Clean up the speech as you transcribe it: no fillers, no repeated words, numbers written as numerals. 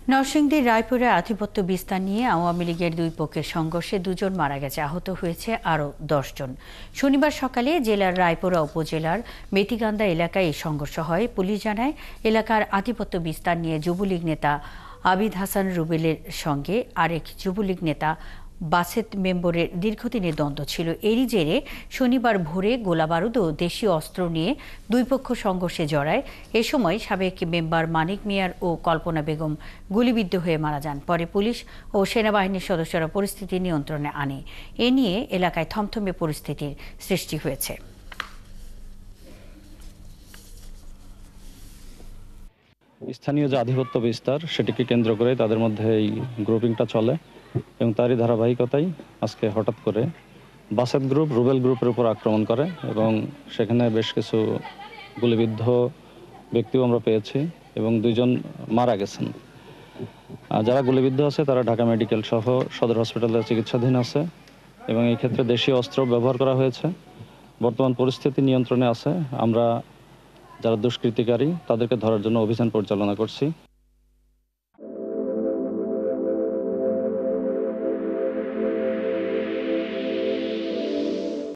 নরসিংদীর রায়পুরে আধিপত্য বিস্তার নিয়ে আওয়ামী লীগের দুই পক্ষের সংঘর্ষে দুজন মারা গেছে, আহত হয়েছে আরও ১০ জন। শনিবার সকালে জেলার রায়পুরা উপজেলার মেতিগান্দা এলাকায় এই সংঘর্ষ হয়। পুলিশ জানায়, এলাকার আধিপত্য বিস্তার নিয়ে যুবলীগ নেতা আবিদ হাসান রুবেলের সঙ্গে আরেক যুবলীগ নেতা বাসেত মেম্বরের দীর্ঘদিনের দ্বন্দ্ব ছিল। এরই জেরে শনিবার ভোরে গোলাবারুদ ও দেশীয় অস্ত্র নিয়ে দুই পক্ষ সংঘর্ষে জড়ায়। এ সময় সাবেক মেম্বার মানিক মিয়ার ও কল্পনা বেগম গুলিবিদ্ধ হয়ে মারা যান। পরে পুলিশ ও সেনাবাহিনীর সদস্যরা পরিস্থিতি নিয়ন্ত্রণে আনে। এ নিয়ে এলাকায় থমথমে পরিস্থিতির সৃষ্টি হয়েছে। স্থানীয় যে আধিপত্য বিস্তার সেটিকে কেন্দ্র করে তাদের মধ্যে এই গ্রুপিংটা চলে এবং তারই ধারাবাহিকতায় আজকে হঠাৎ করে বাসেত গ্রুপ রুবেল গ্রুপের উপর আক্রমণ করে এবং সেখানে বেশ কিছু গুলিবিদ্ধ ব্যক্তিও আমরা পেয়েছি এবং দুইজন মারা গেছেন। যারা গুলিবিদ্ধ আছে তারা ঢাকা মেডিকেল সহ সদর হসপিটালে চিকিৎসাধীন আছে এবং এই ক্ষেত্রে দেশীয় অস্ত্র ব্যবহার করা হয়েছে। বর্তমান পরিস্থিতি নিয়ন্ত্রণে আছে। আমরা যারা দুষ্কৃতিকারী তাদেরকে ধরার জন্য অভিযান পরিচালনা করছি।